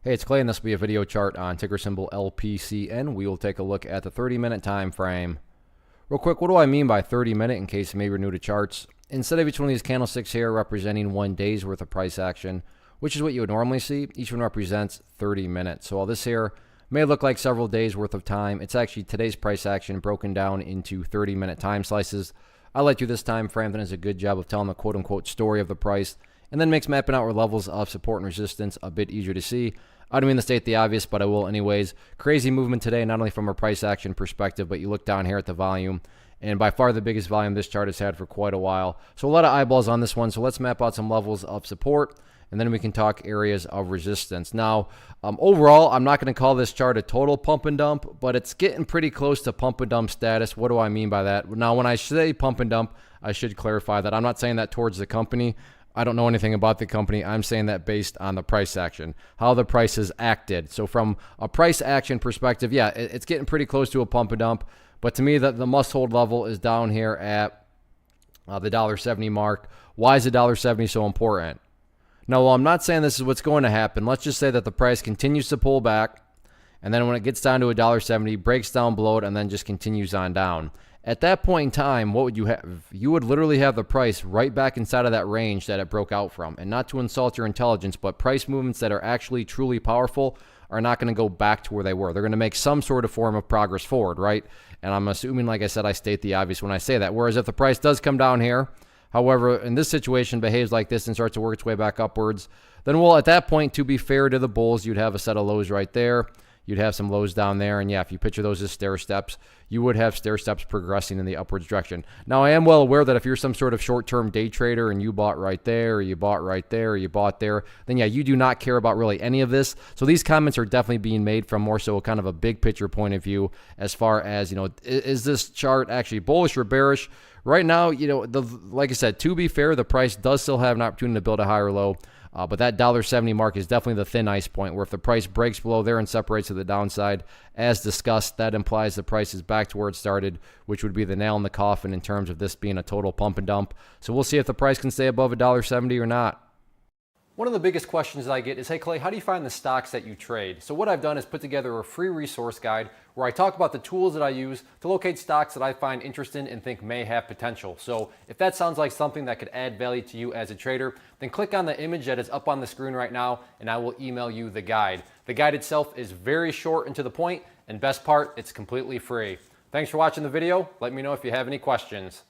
Hey, it's Clay, and this will be a video chart on ticker symbol LPCN. We will take a look at the 30-minute time frame. Real quick, what do I mean by 30-minute in case you may be new to charts? Instead of each one of these candlesticks here representing 1 day's worth of price action, which is what you would normally see, each one represents 30 minutes. So while this here may look like several days worth of time, it's actually today's price action broken down into 30-minute time slices. I like to this time frame that does a good job of telling the quote-unquote story of the price, and then makes mapping out where levels of support and resistance a bit easier to see. I don't mean to state the obvious, but I will anyways. Crazy movement today, not only from a price action perspective, but you look down here at the volume, and by far the biggest volume this chart has had for quite a while. So a lot of eyeballs on this one. So let's map out some levels of support, and then we can talk areas of resistance. Now, overall, I'm not going to call this chart a total pump and dump, but it's getting pretty close to pump and dump status. What do I mean by that? Now, when I say pump and dump, I should clarify that I'm not saying that towards the company. I don't know anything about the company. I'm saying that based on the price action, how the price has acted. So from a price action perspective, yeah, it's getting pretty close to a pump and dump. But to me, the must-hold level is down here at the $1.70 mark. Why is the $1.70 so important? Now, while I'm not saying this is what's going to happen, let's just say that the price continues to pull back, and then when it gets down to $1.70, breaks down below it, and then just continues on down. At that point in time, what would you have? You would literally have the price right back inside of that range that it broke out from. And not to insult your intelligence, but price movements that are actually truly powerful are not going to go back to where they were. They're going to make some sort of form of progress forward, right? And I'm assuming, like I said, I state the obvious when I say that. Whereas if the price does come down here, however, in this situation behaves like this and starts to work its way back upwards, then, well, at that point, to be fair to the bulls, you'd have a set of lows right there. You'd have some lows down there, and yeah, if you picture those as stair steps, you would have stair steps progressing in the upwards direction. Now, I am well aware that if you're some sort of short-term day trader and you bought right there, or you bought right there, or you bought there, then yeah, you do not care about really any of this. So these comments are definitely being made from more so kind of a big picture point of view as far as, you know, is this chart actually bullish or bearish? Right now, you know, like I said, to be fair, the price does still have an opportunity to build a higher low. But that $1.70 mark is definitely the thin ice point, where if the price breaks below there and separates to the downside, as discussed, that implies the price is back to where it started, which would be the nail in the coffin in terms of this being a total pump and dump. So we'll see if the price can stay above $1.70 or not. One of the biggest questions that I get is, hey Clay, how do you find the stocks that you trade? So what I've done is put together a free resource guide where I talk about the tools that I use to locate stocks that I find interesting and think may have potential. So if that sounds like something that could add value to you as a trader, then click on the image that is up on the screen right now and I will email you the guide. The guide itself is very short and to the point, and best part, it's completely free. Thanks for watching the video. Let me know if you have any questions.